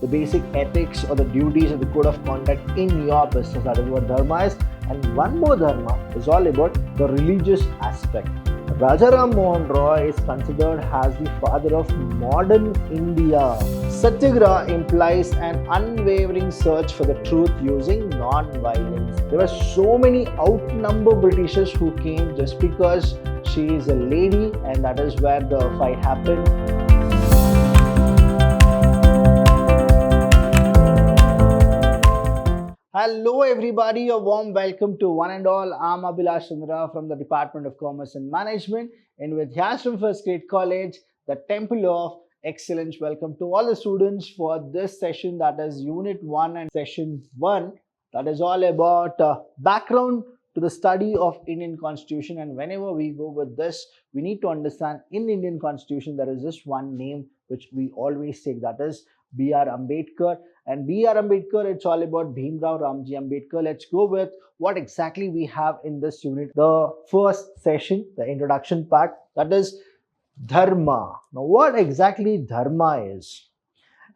the basic ethics or the duties or the code of conduct in your business. That is what dharma is. And one more dharma is all about the religious aspect. Raja Ram Mohan Roy is considered as the father of modern India. Satyagraha implies an unwavering search for the truth using non-violence. There were so many outnumbered Britishers who came just because she is a lady, and that is where the fight happened. Hello everybody, a warm welcome to one and all. I'm Vidhyaashram from the Department of Commerce and Management in Vidhyaashram First Grade College, the Temple of Excellence. Welcome to all the students for this session, that is Unit 1 and Session 1. That is all about background to the study of Indian Constitution. And whenever we go with this, we need to understand in Indian Constitution there is just one name which we always take, that is B.R. Ambedkar. And B.R. Ambedkar, it's all about Bhimrao Ramji Ambedkar. Let's go with what exactly we have in this unit. The first session, the introduction part, that is Dharma. Now, what exactly Dharma is?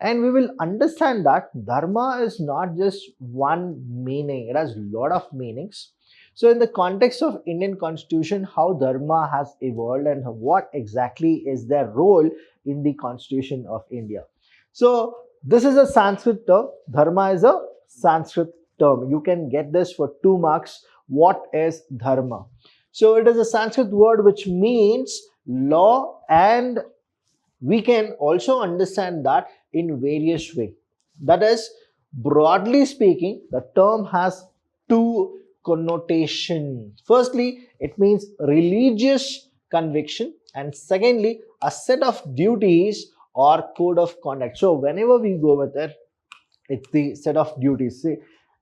And we will understand that Dharma is not just one meaning. It has a lot of meanings. So, in the context of Indian Constitution, how Dharma has evolved and what exactly is their role in the Constitution of India. So, this is a Sanskrit term. Dharma is a Sanskrit term. You can get this for 2 marks. What is Dharma? So, it is a Sanskrit word which means law, and we can also understand that in various ways. That is, broadly speaking, the term has 2 connotations. Firstly, it means religious conviction, and secondly, a set of duties or code of conduct. So whenever we go with it, it's the set of duties. See,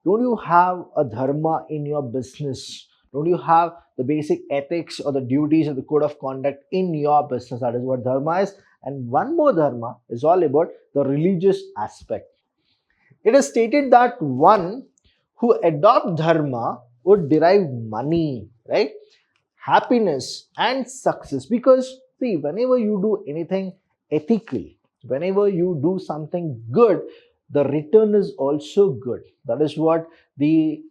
don't you have a dharma in your business? Don't you have the basic ethics or the duties or the code of conduct in your business? That is what dharma is. And one more dharma is all about the religious aspect. It is stated that one who adopt dharma would derive money, right? Happiness and success. Because see, whenever you do anything ethical, whenever you do something good, the return is also good. That is what the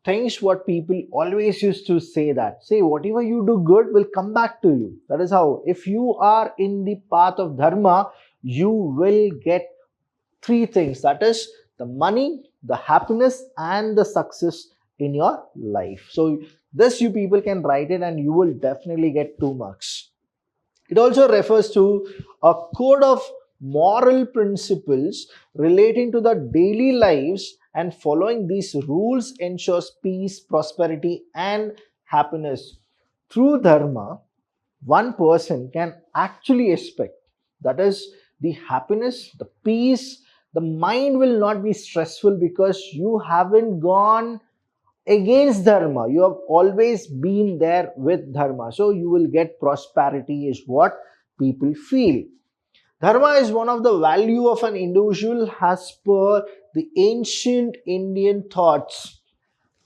things what people always used to say, that say whatever you do good will come back to you. That is how, if you are in the path of dharma, you will get 3 things, that is the money, the happiness and the success in your life. So this you people can write it and you will definitely get 2 marks. It also refers to a code of moral principles relating to the daily lives, and following these rules ensures peace, prosperity and happiness. Through dharma, one person can actually expect, that is the happiness, the peace, the mind will not be stressful because you haven't gone against dharma. You have always been there with dharma. So you will get prosperity is what people feel. Dharma is one of the value of an individual as per the ancient Indian thoughts.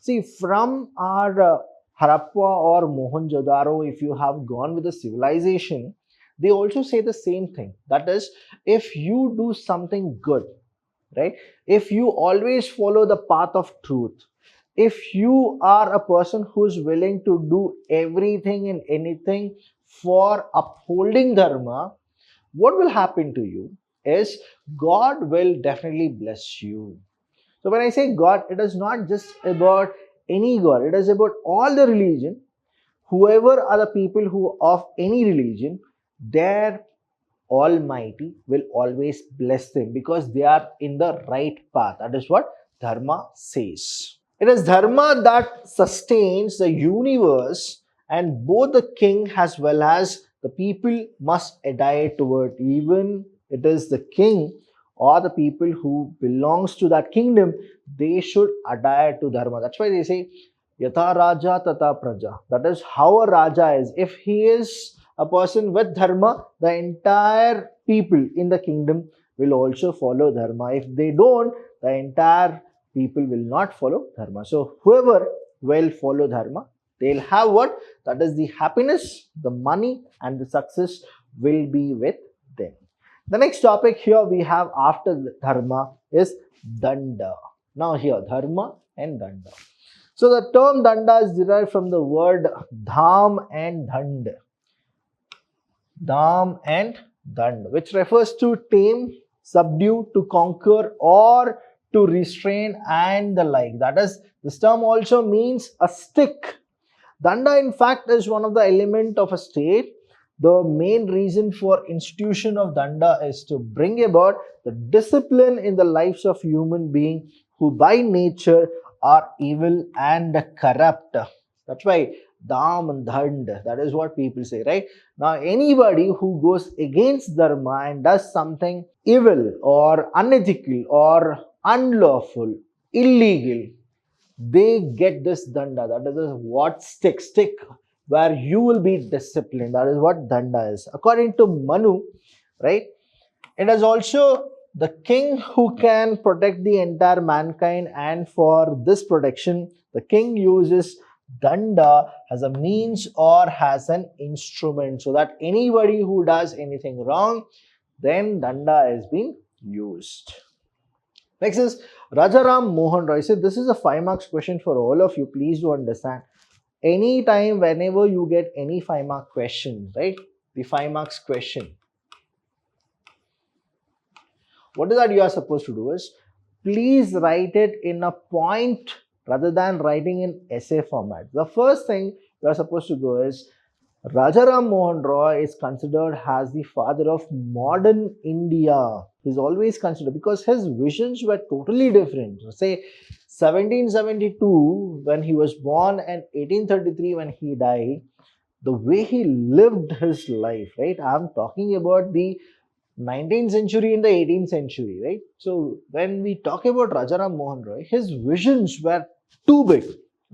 See, from our Harappa or Mohenjo-daro, if you have gone with the civilization, they also say the same thing. That is, if you do something good, right? If you always follow the path of truth, if you are a person who is willing to do everything and anything for upholding dharma, what will happen to you is God will definitely bless you. So when I say God, it is not just about any God. It is about all the religion. Whoever are the people who of any religion, their Almighty will always bless them because they are in the right path. That is what dharma says. It is dharma that sustains the universe, and both the king as well as the people must adhere to it. Even it is the king or the people who belongs to that kingdom, they should adhere to dharma. That's why they say yatha raja tata praja. That is how a raja is. If he is a person with dharma, the entire people in the kingdom will also follow dharma. If they don't, the entire people will not follow dharma. So whoever will follow dharma, they'll have what? That is the happiness, the money and the success will be with them. The next topic here we have after dharma is danda. Now here, dharma and danda. So the term danda is derived from the word dham and dhand. Dham and dhand, which refers to tame, subdue, to conquer, or to restrain and the like. That is, this term also means a stick. Danda in fact is one of the element of a state. The main reason for institution of danda is to bring about the discipline in the lives of human beings who by nature are evil and corrupt. That's why dam and dhand, that is what people say, right? Now anybody who goes against dharma and does something evil or unethical or unlawful, illegal, they get this danda. That is what stick where you will be disciplined. That is what danda is. According to Manu, right? It is also the king who can protect the entire mankind, and for this protection, the king uses danda as a means or as an instrument, so that anybody who does anything wrong, then danda is being used. Next is Rajaram Mohan Roy. So this is a 5 marks question for all of you. Please do understand. Anytime, whenever you get any 5 mark question, right? The 5 marks question. What is that you are supposed to do is, please write it in a point rather than writing in essay format. The first thing you are supposed to do is, Rajaram Mohan Roy is considered as the father of modern India. He's always considered because his visions were totally different. So say 1772 when he was born and 1833 when he died, the way he lived his life, right? I'm talking about the 19th century and the 18th century, right? So when we talk about Rajaram Mohan Roy, his visions were too big,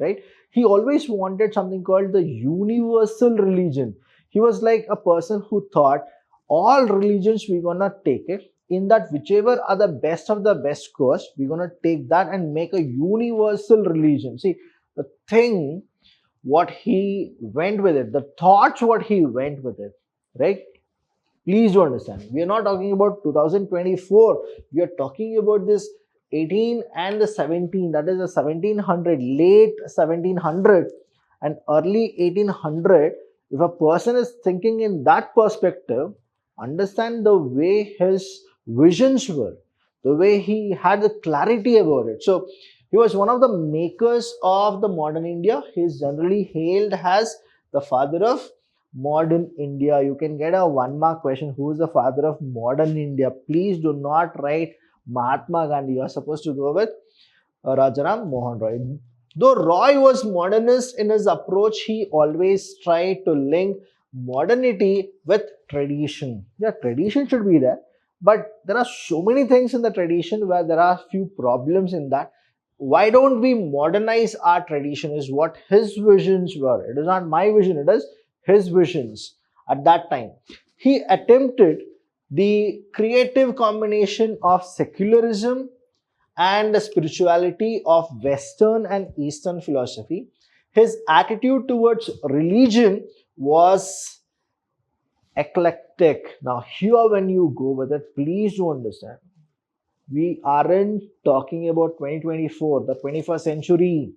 right? He always wanted something called the universal religion. He was like a person who thought all religions we're gonna take it, in that whichever are the best of the best course, we're gonna take that and make a universal religion. See, the thing what he went with it, the thoughts what he went with it, right? Please do understand. We are not talking about 2024. We are talking about this 18 and the 17. That is the 1700, late 1700 and early 1800. If a person is thinking in that perspective, understand the way his visions were, the way he had the clarity about it. So he was one of the makers of the modern India. He is generally hailed as the father of modern India. You can get a 1 mark question. Who is the father of modern India? Please do not write Mahatma Gandhi. You are supposed to go with Rajaram Mohan Roy. Though Roy was modernist in his approach, he always tried to link modernity with tradition. Yeah, tradition should be there, but there are so many things in the tradition where there are few problems in that. Why don't we modernize our tradition is what his visions were. It is not my vision, it is his visions at that time. He attempted the creative combination of secularism and the spirituality of Western and Eastern philosophy. His attitude towards religion was eclectic. Now here when you go with it, please do understand, we aren't talking about 2024, the 21st century.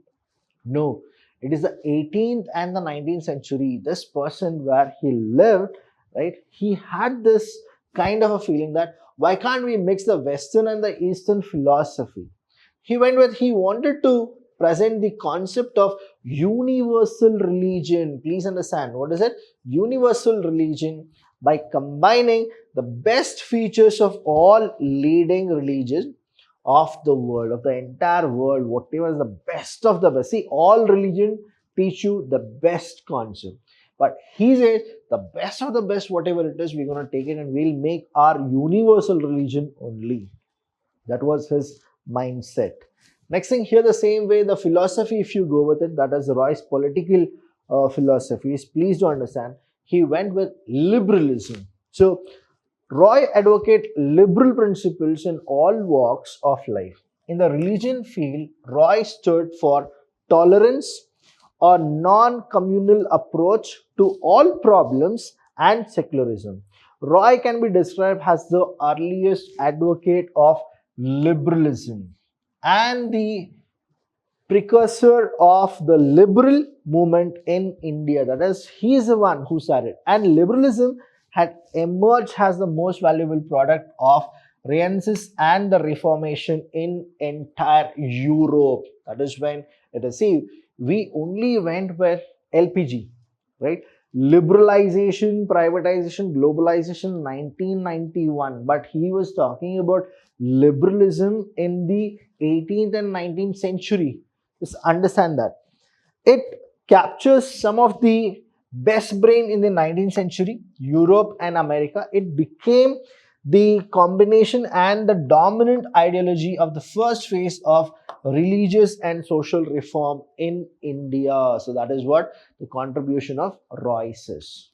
No, it is the 18th and the 19th century. This person where he lived, right, he had this kind of a feeling that why can't we mix the Western and the Eastern philosophy? He wanted to present the concept of universal religion. Please understand, what is it? Universal religion, by combining the best features of all leading religions of the world, of the entire world, whatever is the best of the best. See, all religion teach you the best concept, but he says the best of the best, whatever it is, we're going to take it and we'll make our universal religion only. That was his mindset. Next thing here, the same way, the philosophy, if you go with it, that is Roy's political philosophies, please do understand, he went with liberalism. So Roy advocated liberal principles in all walks of life. In the religion field, Roy stood for tolerance, a non-communal approach to all problems, and secularism. Roy can be described as the earliest advocate of liberalism and the precursor of the liberal movement in India. That is, he is the one who started. And liberalism had emerged as the most valuable product of Renaissance and the Reformation in entire Europe. That is when it is. See, we only went with LPG, right? Liberalization, privatization, globalization, 1991. But he was talking about liberalism in the 18th and 19th century. Just understand that. It captures some of the best brain in the 19th century, Europe and America. It became the combination and the dominant ideology of the first phase of religious and social reform in India. So that is what the contribution of Royce is.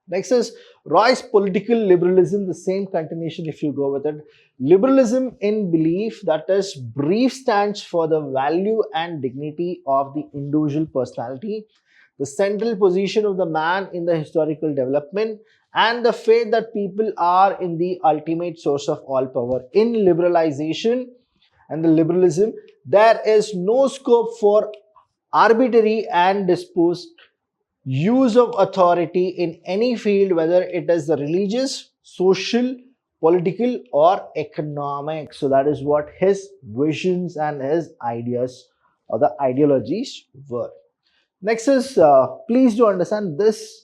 Next is Roy's political liberalism, the same continuation if you go with it. Liberalism in belief, that is, brief stands for the value and dignity of the individual personality, the central position of the man in the historical development, and the faith that people are in the ultimate source of all power. In liberalization and the liberalism, there is no scope for arbitrary and disposed use of authority in any field, whether it is the religious, social, political, or economic. So that is what his visions and his ideas or the ideologies were. Next is, please do understand this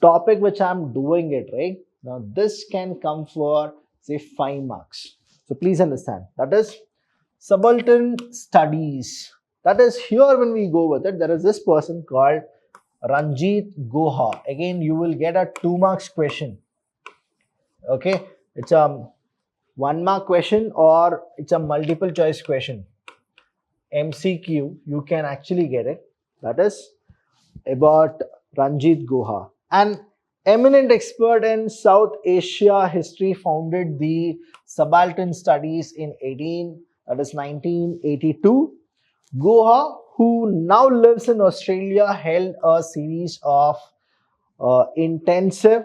topic which I am doing it, right? Now this can come for say 5 marks. So please understand, that is subaltern studies. That is, here when we go with it, there is this person called Ranjit Goha. Again, you will get a 2 marks question. Okay, it's a 1 mark question or it's a multiple choice question. MCQ, you can actually get it. That is about Ranjit Goha. An eminent expert in South Asia history, founded the subaltern studies in 1982. Goha, who now lives in Australia, held a series of intensive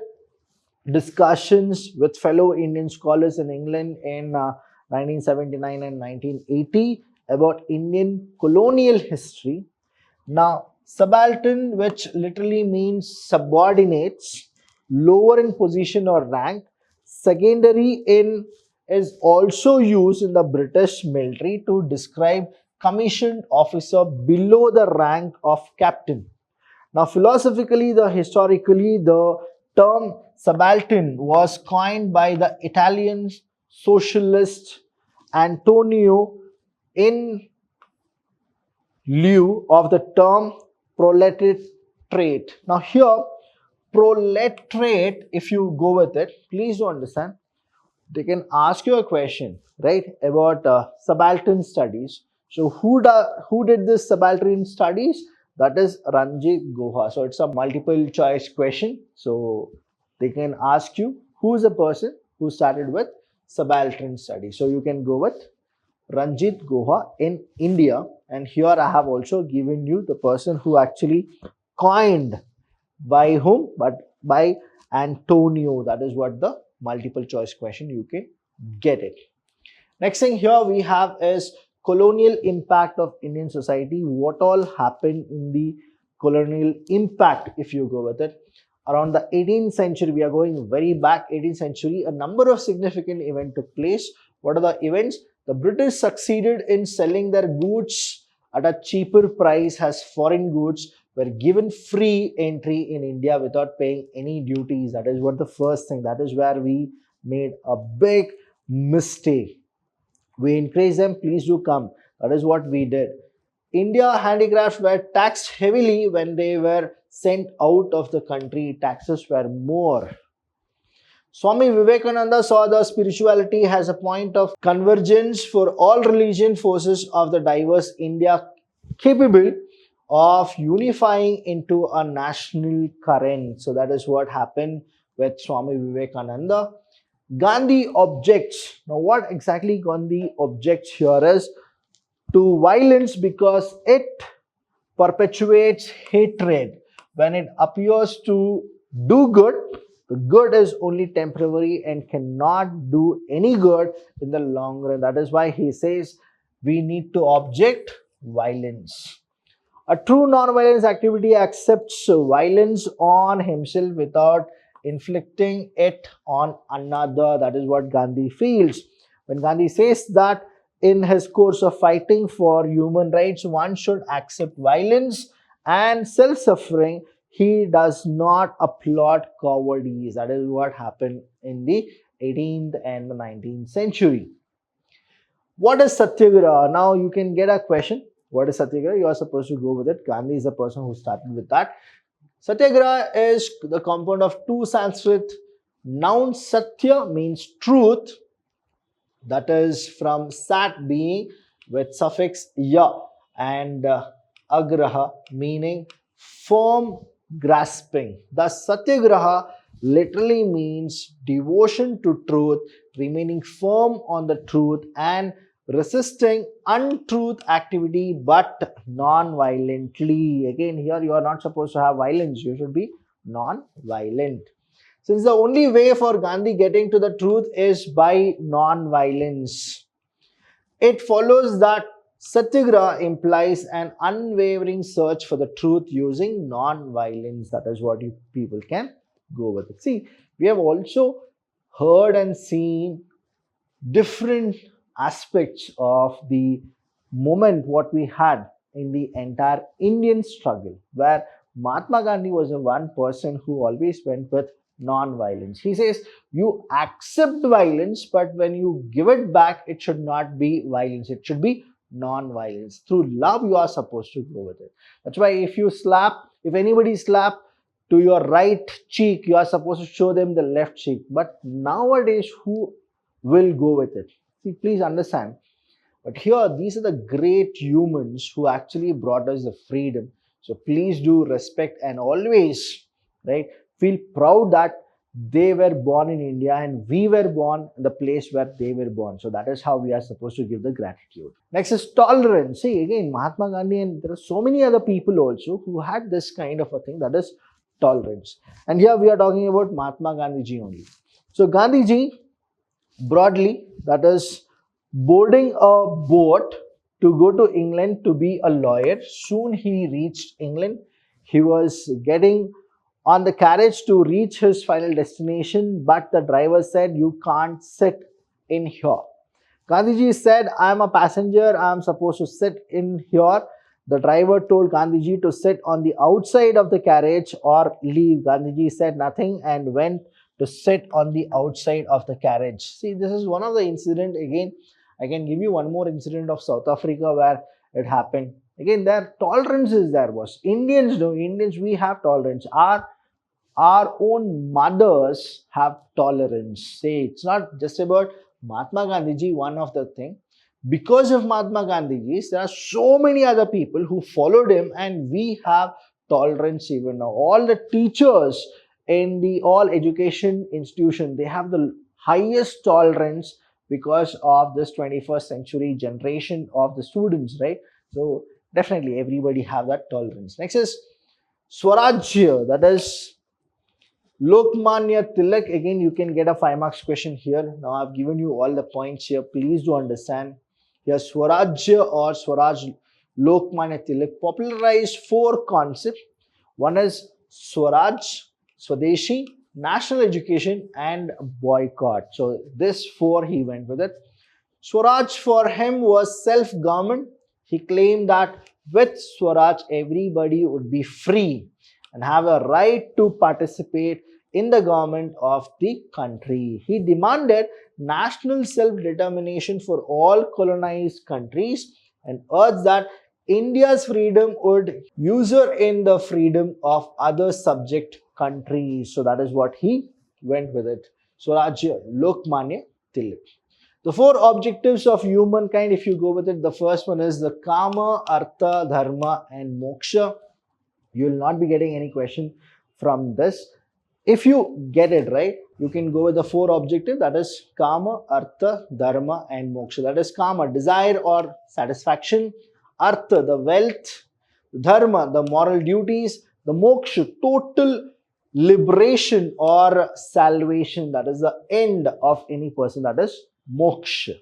discussions with fellow Indian scholars in England in 1979 and 1980 about Indian colonial history. Now, subaltern, which literally means subordinates, lower in position or rank, secondary in, is also used in the British military to describe commissioned officer below the rank of captain. Now, philosophically, historically, the term subaltern was coined by the Italian socialist Antonio in lieu of the term proletariat. Now, here, proletariat, if you go with it, please do understand, they can ask you a question, right, about subaltern studies. So who did this subaltern studies? That is Ranjit Goha. So it's a multiple choice question. So they can ask you who is the person who started with subaltern studies. So you can go with Ranjit Goha in India. And here I have also given you the person who actually coined, by whom? But by Antonio. That is what the multiple choice question, you can get it. Next thing here we have is colonial impact of Indian society. What all happened in the colonial impact, if you go with it. Around the 18th century, we are going very back, 18th century, a number of significant events took place. What are the events? The British succeeded in selling their goods at a cheaper price as foreign goods were given free entry in India without paying any duties. That is what the first thing, that is where we made a big mistake. We encourage them, please do come. That is what we did. India handicrafts were taxed heavily when they were sent out of the country. Taxes were more. Swami Vivekananda saw the spirituality as a point of convergence for all religion forces of the diverse India, capable of unifying into a national current. So that is what happened with Swami Vivekananda. Gandhi objects. Now what exactly Gandhi objects here is to violence because it perpetuates hatred. When it appears to do good, The good is only temporary and cannot do any good in the long run. That is why he says we need to object violence. A true non-violence activity accepts violence on himself without inflicting it on another. That is what Gandhi feels. When Gandhi says that in his course of fighting for human rights, one should accept violence and self-suffering, he does not applaud cowardice. That is what happened in the 18th and the 19th century. What is Satyagraha? Now you can get a question. What is Satyagraha? You are supposed to go with it. Gandhi is the person who started with that. Satyagraha is the compound of two Sanskrit nouns. Satya means truth. That is from sat being with suffix ya, and agraha meaning firm grasping. Thus Satyagraha literally means devotion to truth, remaining firm on the truth and resisting untruth activity but non-violently. Again, here you are not supposed to have violence, you should be non-violent. Since the only way for Gandhi getting to the truth is by non-violence, it follows that Satyagraha implies an unwavering search for the truth using non-violence. That is what you people can go with it. See, we have also heard and seen different aspects of the moment what we had in the entire Indian struggle, where Mahatma Gandhi was the one person who always went with non-violence. He says you accept violence, but when you give it back, it should not be violence, it should be non-violence. Through love, you are supposed to go with it. That's why if anybody slap to your right cheek, you are supposed to show them the left cheek. But nowadays, who will go with it? See, please understand. But here, these are the great humans who actually brought us the freedom. So please do respect and always, right, feel proud that they were born in India and we were born in the place where they were born. So that is how we are supposed to give the gratitude. Next is tolerance. See, again, Mahatma Gandhi, and there are so many other people also who had this kind of a thing, that is tolerance. And here we are talking about Mahatma Gandhi ji only. So Gandhi ji, broadly, that is boarding a boat to go to England to be a lawyer. Soon he reached England. He was getting on the carriage to reach his final destination, but the driver said, "You can't sit in here." Gandhiji said, "I am a passenger, I am supposed to sit in here." The driver told Gandhiji to sit on the outside of the carriage or leave. Gandhiji said nothing and went to sit on the outside of the carriage. See, this is one of the incident. Again, I can give you one more incident of South Africa where it happened. Again, their tolerance is there was. Indians, no, Indians, we have tolerance. Our own mothers have tolerance. See, it's not just about Mahatma Gandhiji, one of the thing. Because of Mahatma Gandhiji, there are so many other people who followed him, and we have tolerance even now. All the teachers in the all education institution, they have the highest tolerance because of this 21st century generation of the students, right? So definitely everybody have that tolerance. Next is Swarajya, that is Lokmanya Tilak. Again, you can get a 5 marks question here. Now I've given you all the points here. Please do understand. Here Swarajya or Swaraj Lokmanya Tilak popularized 4 concepts. One is Swaraj, Swadeshi, national education and boycott. So this 4 he went with it. Swaraj for him was self-government. He claimed that with Swaraj everybody would be free and have a right to participate in the government of the country. He demanded national self-determination for all colonized countries and urged that India's freedom would usher in the freedom of other subject countries. So that is what he went with it. Swarajya, Lokmanya Tilak. The 4 objectives of humankind, if you go with it, the first one is the Kama, Artha, Dharma and Moksha. You will not be getting any question from this. If you get it right, you can go with the 4 objectives, that is Kama, Artha, Dharma and Moksha. That is Kama, desire or satisfaction; Artha, the wealth; Dharma, the moral duties; the Moksha, total liberation or salvation, that is the end of any person, that is moksha.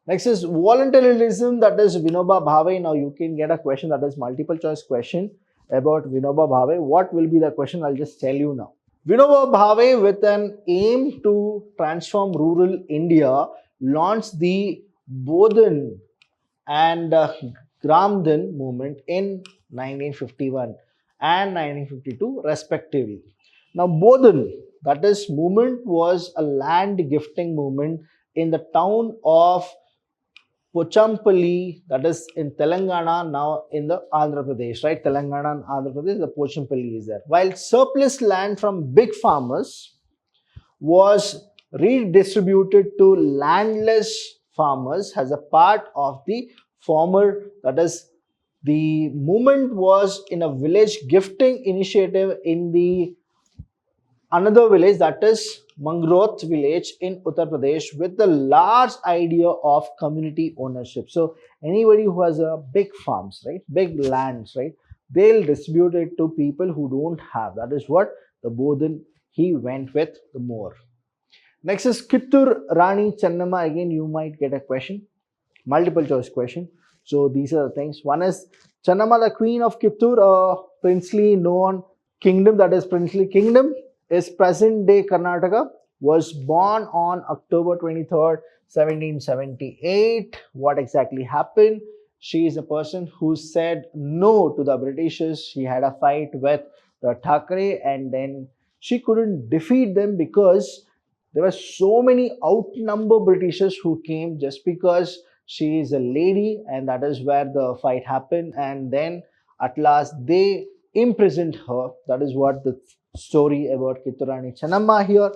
Next is voluntarism, that is Vinoba Bhave. Now you can get a question that is multiple choice question about Vinoba Bhave. What will be the question? I'll just tell you now. Vinoba Bhave, with an aim to transform rural India, launched the Bodhan and Gramdan movement in 1951 and 1952 respectively. Now Bodhan, that is movement, was a land gifting movement in the town of Pochampalli, that is in Telangana, now in the Andhra Pradesh, right? Telangana and Andhra Pradesh, the Pochampalli is there. While surplus land from big farmers was redistributed to landless farmers as a part of the former, that is, the movement was in a village gifting initiative in the another village, that is Mangroth village in Uttar Pradesh, with the large idea of community ownership. So anybody who has a big farms, right, big lands, right, they'll distribute it to people who don't have. That is what the Bodhan, he went with the more. Next is Kittur Rani Chennamma. Again, you might get a question, multiple choice question. So these are the things. One is Chennamma, the queen of Kittur, a princely known kingdom, that is princely kingdom, is present day Karnataka, was born on October 23rd, 1778. What exactly happened? She is a person who said no to the Britishers. She had a fight with the Thakre and then she couldn't defeat them because there were so many outnumbered Britishers who came. Just because she is a lady, and that is where the fight happened, and then at last they imprisoned her. That is what the story about Kittur Rani Chennamma here.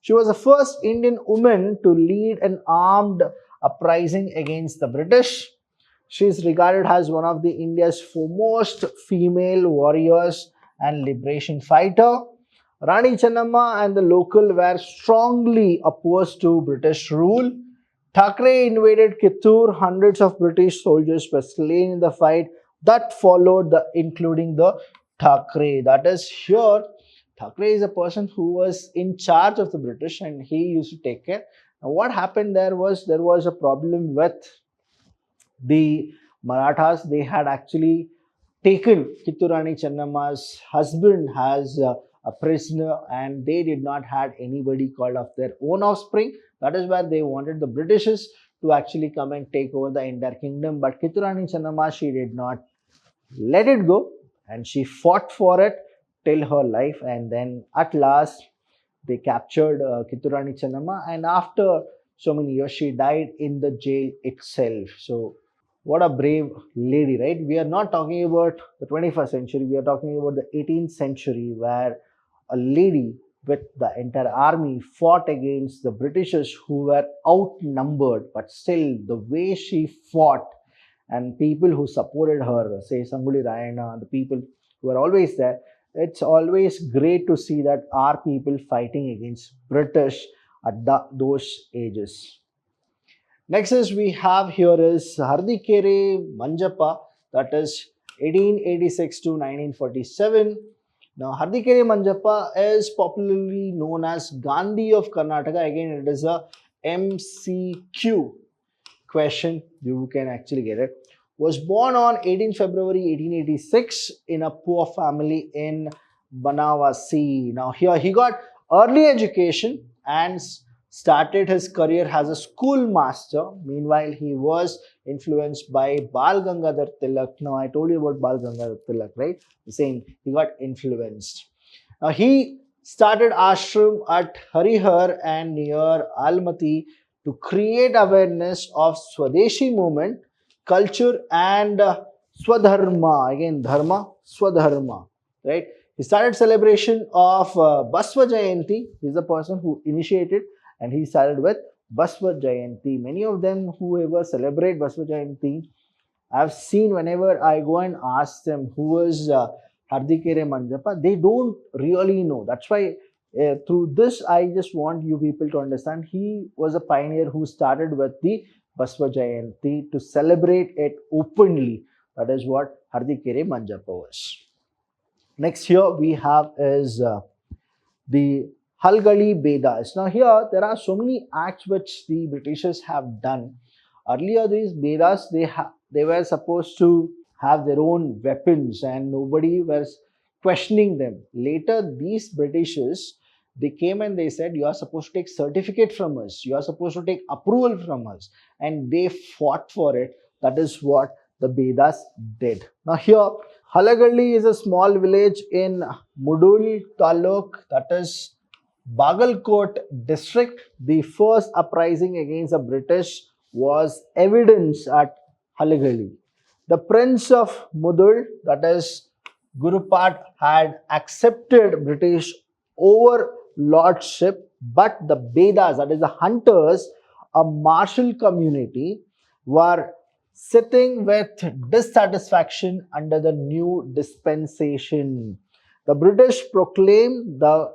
She was the first Indian woman to lead an armed uprising against the British. She is regarded as one of the India's foremost female warriors and liberation fighter. Rani Chennamma and the local were strongly opposed to British rule. Thakre invaded Kittur. Hundreds of British soldiers were slain in the fight that followed, including the Thakre. That is here. Thakre is a person who was in charge of the British and he used to take care. Now, what happened there was a problem with the Marathas. They had actually taken Kittur Rani Chennamma's husband as a prisoner, and they did not had anybody called of their own offspring. That is where they wanted the Britishers to actually come and take over the entire kingdom. But Kittur Rani Chennamma, she did not let it go and she fought for it till her life, and then at last they captured Kittur Rani Chennamma, and after so many years she died in the jail itself. So what a brave lady, right? We are not talking about the 21st century, we are talking about the 18th century, where a lady with the entire army fought against the Britishers who were outnumbered, but still the way she fought, and people who supported her, say Sanguli Rayana, the people who were always there, it's always great to see that our people fighting against British at those ages. Next is we have here is Hardikere Manjappa, that is 1886 to 1947. Now Hardikere Manjappa is popularly known as Gandhi of Karnataka. Again, it is a MCQ question, you can actually get it. Was born on 18 February 1886 in a poor family in Banavasi. Now here he got early education and started his career as a schoolmaster. Meanwhile, he was influenced by Bal Gangadhar Tilak. Now I told you about Bal Gangadhar Tilak, right? The same, he got influenced. Now he started ashram at Harihar and near Almaty to create awareness of Swadeshi movement, culture and Swadharma. Again, Dharma, Swadharma, right? He started celebration of Basva Jayanti. He's the person who initiated, and he started with Basva Jayanti. Many of them whoever celebrate Basva Jayanti, I've seen whenever I go and ask them who is Hardikere Manjappa, they don't really know. That's why through this, I just want you people to understand he was a pioneer who started with the Basva Jayanti to celebrate it openly. That is what Hardikere Manjappa was. Next here we have is the Halgali Vedas. Now here there are so many acts which the Britishers have done. Earlier these Vedas, they were supposed to have their own weapons and nobody was questioning them. Later these Britishers, they came and they said you are supposed to take certificate from us, you are supposed to take approval from us, and they fought for it. That is what the Vedas did. Now here Halagalli is a small village in Mudul Taluk, that is Bagalkot district. The first uprising against the British was evidence at Halagalli. The Prince of Mudul, that is Gurupat, had accepted British overlordship, but the Bedas, that is the hunters, a martial community, were sitting with dissatisfaction under the new dispensation. The British proclaimed the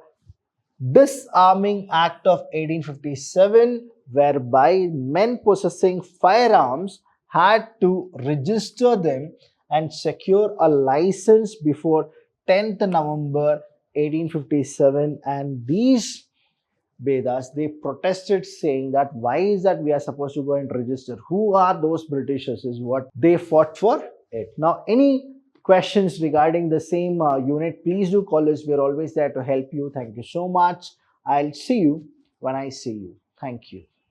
Disarming Act of 1857, whereby men possessing firearms had to register them and secure a license before 10th November 1857, and these Vedas, they protested saying that why is that we are supposed to go and register? Who are those Britishers is what they fought for it. Now, any questions regarding the same unit, please do call us. We are always there to help you. Thank you so much. I'll see you when I see you. Thank you.